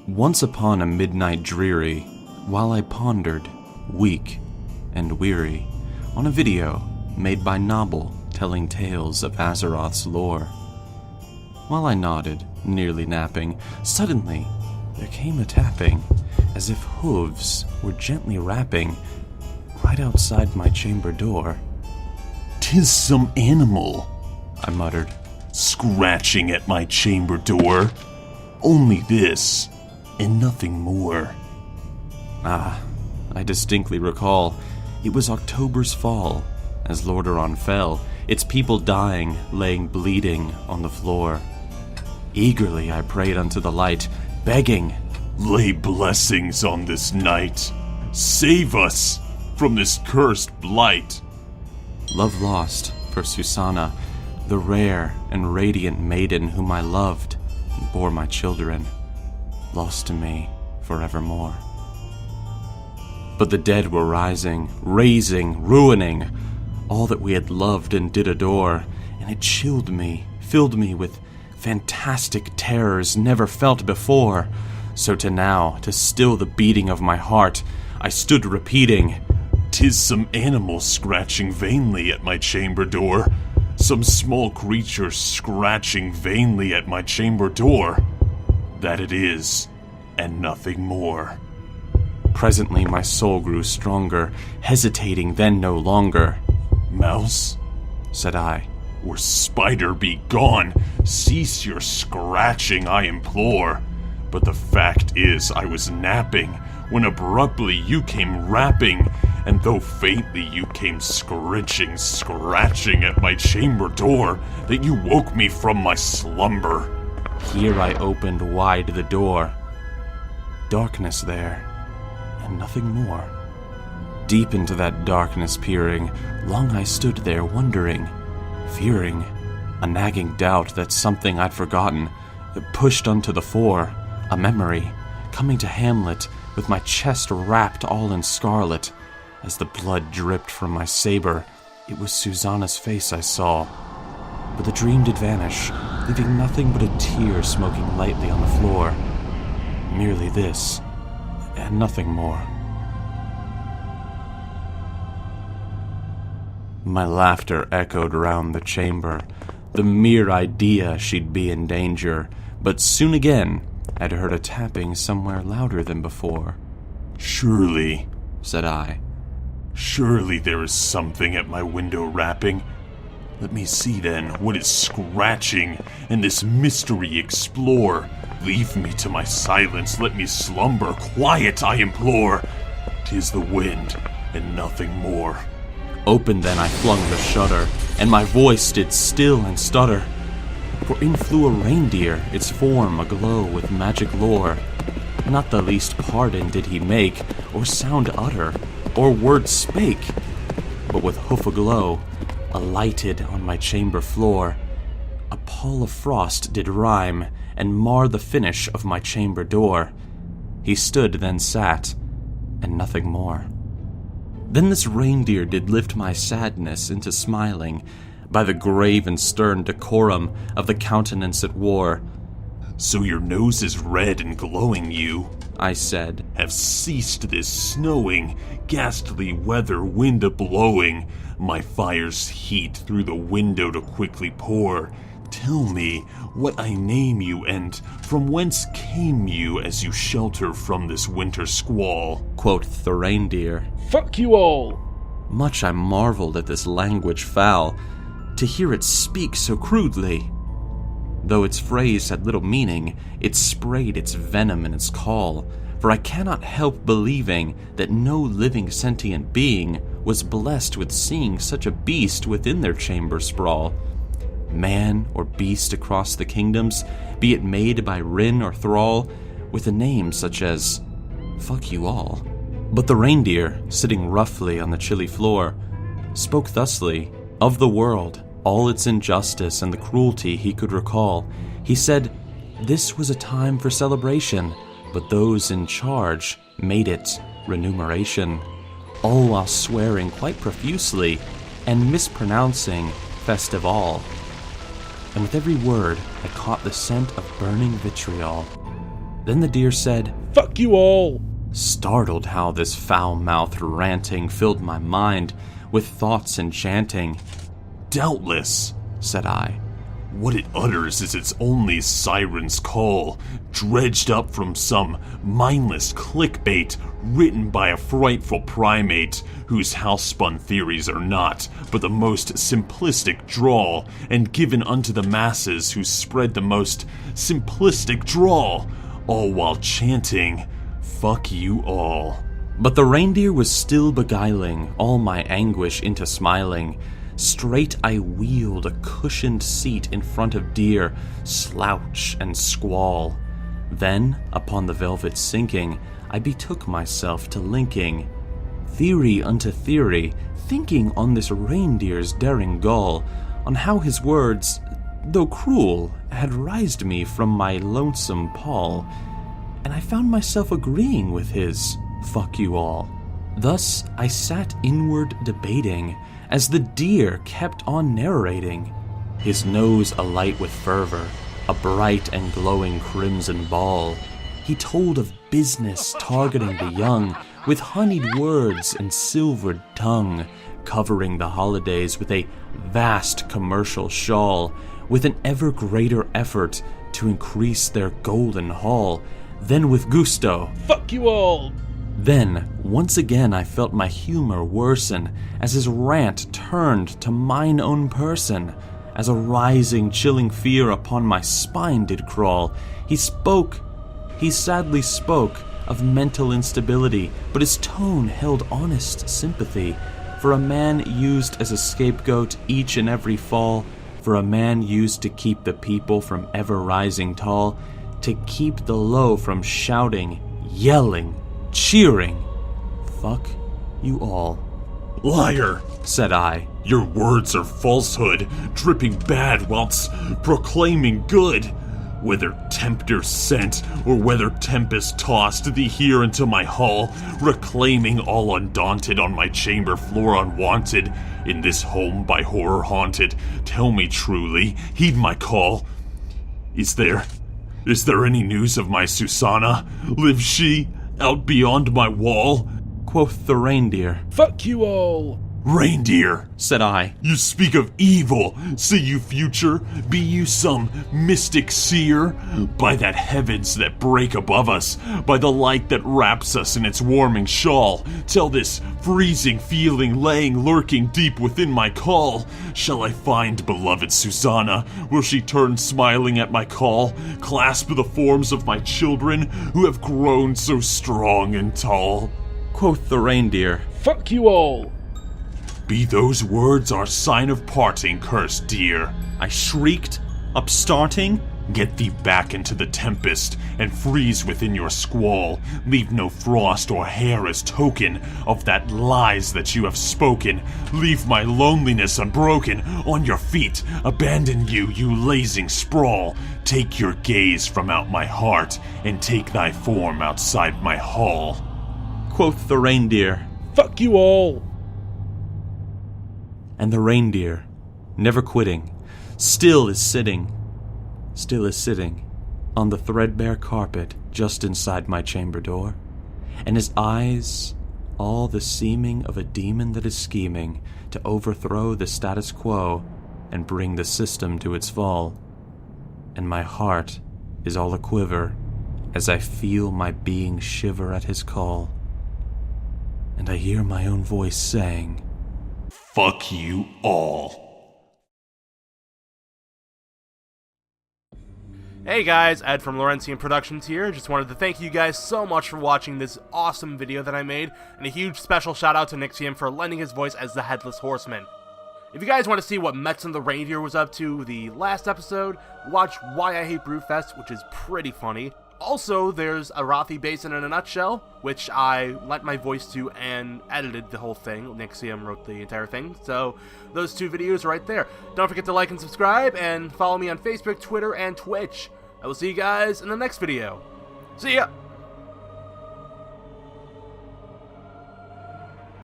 Once upon a midnight dreary, while I pondered, weak and weary, on a video made by Nobble telling tales of Azeroth's lore. While I nodded, nearly napping, suddenly there came a tapping, as if hooves were gently rapping right outside my chamber door. "'Tis some animal," I muttered, "scratching at my chamber door. Only this, and nothing more." I distinctly recall. It was October's fall, as Lordaeron fell, its people dying, laying bleeding on the floor. Eagerly I prayed unto the light, begging, "Lay blessings on this night. Save us from this cursed blight." Love lost for Susanna, the rare and radiant maiden whom I loved and bore my children, lost to me forevermore. But the dead were rising, raising, ruining all that we had loved and did adore, and it chilled me, filled me with fantastic terrors never felt before. So to still the beating of my heart, I stood repeating, "'Tis some animal scratching vainly at my chamber door. Some small creature scratching vainly at my chamber door. That it is, and nothing more." Presently my soul grew stronger, hesitating then no longer. "Mouse," said I, "or spider, be gone. Cease your scratching, I implore." But the fact is I was napping, when abruptly you came rapping, and though faintly you came scratching at my chamber door, that you woke me from my slumber. Here I opened wide the door. Darkness there, and nothing more. Deep into that darkness peering, long I stood there wondering, fearing, a nagging doubt that something I'd forgotten, that pushed unto the fore, a memory, coming to Hamlet, with my chest wrapped all in scarlet. As the blood dripped from my saber, it was Susanna's face I saw. But the dream did vanish, leaving nothing but a tear smoking lightly on the floor. Merely this, and nothing more. My laughter echoed round the chamber, the mere idea she'd be in danger, but soon again I'd heard a tapping somewhere louder than before. "Surely," said I, "surely there is something at my window rapping. Let me see then what is scratching, and this mystery explore. Leave me to my silence, let me slumber, quiet I implore. 'Tis the wind, and nothing more." Open then I flung the shutter, and my voice did still and stutter. For in flew a reindeer, its form aglow with magic lore. Not the least pardon did he make, or sound utter, or word spake, but with hoof aglow, alighted on my chamber floor. A pall of frost did rime, and mar the finish of my chamber door. He stood, then sat, and nothing more. Then this reindeer did lift my sadness into smiling, by the grave and stern decorum of the countenance it wore. "So your nose is red and glowing, you," I said, "have ceased this snowing, ghastly weather, wind a-blowing, my fire's heat through the window to quickly pour. Tell me what I name you, and from whence came you as you shelter from this winter squall?" quoth the reindeer. "Fuck you all!" Much I marveled at this language foul, to hear it speak so crudely. Though its phrase had little meaning, it sprayed its venom in its call, for I cannot help believing that no living sentient being was blessed with seeing such a beast within their chamber sprawl. Man or beast across the kingdoms, be it made by Rin or thrall, with a name such as Fuck You All. But the reindeer, sitting roughly on the chilly floor, spoke thusly of the world, all its injustice and the cruelty he could recall. He said this was a time for celebration, but those in charge made it remuneration, all while swearing quite profusely and mispronouncing festival. And with every word I caught the scent of burning vitriol. Then the deer said, "Fuck you all!" Startled how this foul-mouthed ranting filled my mind with thoughts enchanting. "Doubtless," said I. "What it utters is its only siren's call, dredged up from some mindless clickbait written by a frightful primate whose house-spun theories are naught but the most simplistic drawl, and given unto the masses who spread the most simplistic drawl, all while chanting, 'Fuck you all.'" But the reindeer was still beguiling all my anguish into smiling. Straight I wheeled a cushioned seat in front of deer, slouch and squall. Then, upon the velvet sinking, I betook myself to linking theory unto theory, thinking on this reindeer's daring gall, on how his words, though cruel, had rised me from my lonesome pall, and I found myself agreeing with his "fuck you all." Thus I sat inward debating, as the deer kept on narrating, his nose alight with fervor, a bright and glowing crimson ball. He told of business targeting the young, with honeyed words and silvered tongue, covering the holidays with a vast commercial shawl, with an ever greater effort to increase their golden haul. Then with gusto, "Fuck you all!" Then, once again I felt my humor worsen, as his rant turned to mine own person. As a rising, chilling fear upon my spine did crawl, he sadly spoke of mental instability, but his tone held honest sympathy. For a man used as a scapegoat each and every fall, for a man used to keep the people from ever rising tall, to keep the low from shouting, yelling, cheering, "Fuck you all." "Liar," said I. "Your words are falsehood, dripping bad whilst proclaiming good. Whether tempter sent, or whether tempest tossed thee here into my hall, reclaiming all undaunted on my chamber floor unwanted, in this home by horror haunted, tell me truly, heed my call. Is there any news of my Susanna? Lives she out beyond my wall?" Quoth the reindeer. "Fuck you all!" "Reindeer," said I. "you speak of evil. See you future? Be you some mystic seer? By that heavens that break above us, by the light that wraps us in its warming shawl, tell this freezing feeling laying lurking deep within my call. Shall I find beloved Susanna? Will she turn smiling at my call, clasp the forms of my children who have grown so strong and tall?" Quoth the reindeer. "Fuck you all!" "Be those words our sign of parting, cursed deer?" I shrieked, upstarting. "Get thee back into the tempest, and freeze within your squall. Leave no frost or hair as token of that lies that you have spoken. Leave my loneliness unbroken. On your feet, abandon you, you lazing sprawl. Take your gaze from out my heart, and take thy form outside my hall." Quoth the reindeer. "Fuck you all!" And the reindeer, never quitting, still is sitting on the threadbare carpet just inside my chamber door, and his eyes all the seeming of a demon that is scheming to overthrow the status quo and bring the system to its fall. And my heart is all a quiver as I feel my being shiver at his call, and I hear my own voice saying, "Fuck you all." Hey guys, Ed from Lawrencium Productions here. Just wanted to thank you guys so much for watching this awesome video that I made, and a huge special shout out to Lawrencium for lending his voice as the Headless Horseman. If you guys want to see what Metzen the Reindeer was up to the last episode, watch Why I Hate Brewfest, which is pretty funny. Also, there's a Arathi Basin in a Nutshell, which I lent my voice to and edited the whole thing. Lawrencium wrote the entire thing, so those two videos are right there. Don't forget to like and subscribe, and follow me on Facebook, Twitter, and Twitch. I will see you guys in the next video. See ya!